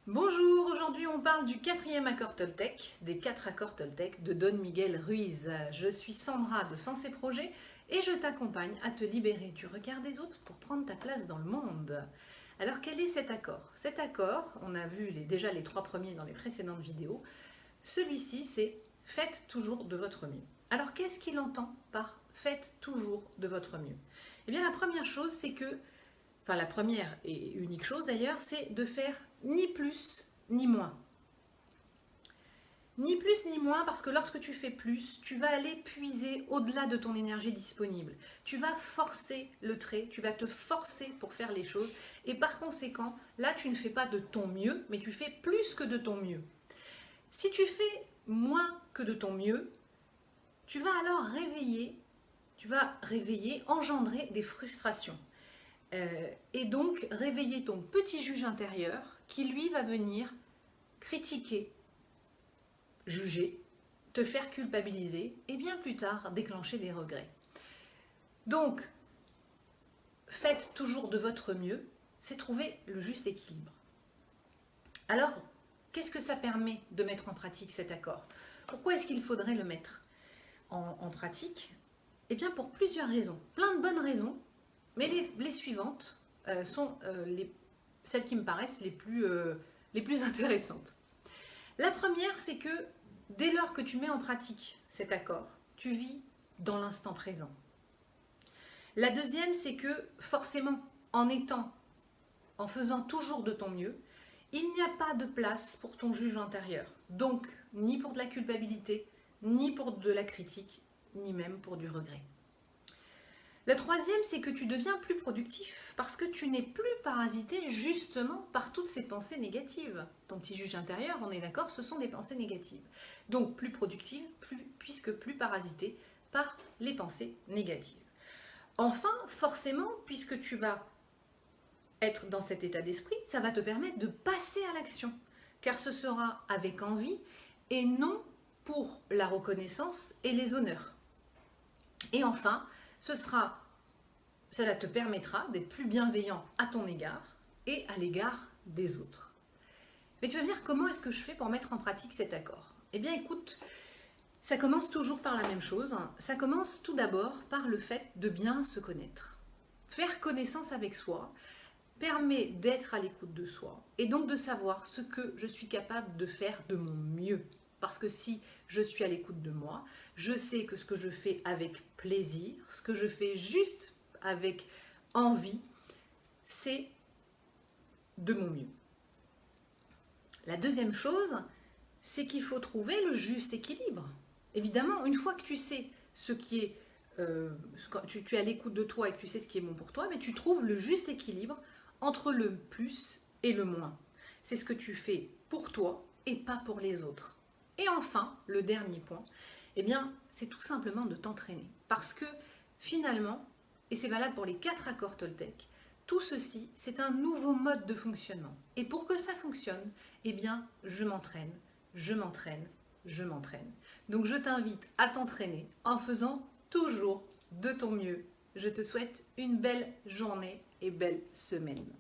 Bonjour, aujourd'hui on parle du quatrième accord Toltec, des 4 accords Toltec de Don Miguel Ruiz. Je suis Sandra de Sensé Projet et je t'accompagne à te libérer du regard des autres pour prendre ta place dans le monde. Alors quel est cet accord? Cet accord, on a vu déjà les 3 premiers dans les précédentes vidéos, celui-ci c'est « faites toujours de votre mieux ». Alors qu'est-ce qu'il entend par « faites toujours de votre mieux » Eh bien la première chose c'est que la première et unique chose d'ailleurs, c'est de faire ni plus ni moins. Ni plus ni moins parce que lorsque tu fais plus, tu vas aller puiser au-delà de ton énergie disponible. Tu vas forcer le trait, tu vas te forcer pour faire les choses et par conséquent, là tu ne fais pas de ton mieux, mais tu fais plus que de ton mieux. Si tu fais moins que de ton mieux, tu vas alors engendrer des frustrations. Et donc réveiller ton petit juge intérieur qui lui va venir critiquer, juger, te faire culpabiliser et bien plus tard déclencher des regrets. Donc faites toujours de votre mieux, c'est trouver le juste équilibre. Alors qu'est-ce que ça permet de mettre en pratique cet accord? Pourquoi est-ce qu'il faudrait le mettre en pratique? Eh bien pour plusieurs raisons, plein de bonnes raisons. Mais les suivantes sont celles qui me paraissent les plus intéressantes. La première, c'est que dès lors que tu mets en pratique cet accord, tu vis dans l'instant présent. La deuxième, c'est que forcément, en faisant toujours de ton mieux, il n'y a pas de place pour ton juge intérieur. Donc, ni pour de la culpabilité, ni pour de la critique, ni même pour du regret. La troisième, c'est que tu deviens plus productif parce que tu n'es plus parasité justement par toutes ces pensées négatives. Ton petit juge intérieur, on est d'accord, ce sont des pensées négatives. Donc plus productive, puisque plus parasité par les pensées négatives. Enfin, forcément, puisque tu vas être dans cet état d'esprit, ça va te permettre de passer à l'action. Car ce sera avec envie et non pour la reconnaissance et les honneurs. Et enfin, cela te permettra d'être plus bienveillant à ton égard et à l'égard des autres. Mais tu vas me dire, comment est-ce que je fais pour mettre en pratique cet accord? Eh bien écoute, ça commence toujours par la même chose. Ça commence tout d'abord par le fait de bien se connaître. Faire connaissance avec soi permet d'être à l'écoute de soi et donc de savoir ce que je suis capable de faire de mon mieux. Parce que si je suis à l'écoute de moi, je sais que ce que je fais avec plaisir, ce que je fais juste avec envie, c'est de mon mieux. La deuxième chose, c'est qu'il faut trouver le juste équilibre. Évidemment, une fois que tu sais ce qui est, tu es à l'écoute de toi et que tu sais ce qui est bon pour toi, mais tu trouves le juste équilibre entre le plus et le moins. C'est ce que tu fais pour toi et pas pour les autres. Et enfin, le dernier point, eh bien, c'est tout simplement de t'entraîner. Parce que finalement, et c'est valable pour les 4 accords Toltec, tout ceci, c'est un nouveau mode de fonctionnement. Et pour que ça fonctionne, eh bien, je m'entraîne, je m'entraîne, je m'entraîne. Donc je t'invite à t'entraîner en faisant toujours de ton mieux. Je te souhaite une belle journée et belle semaine.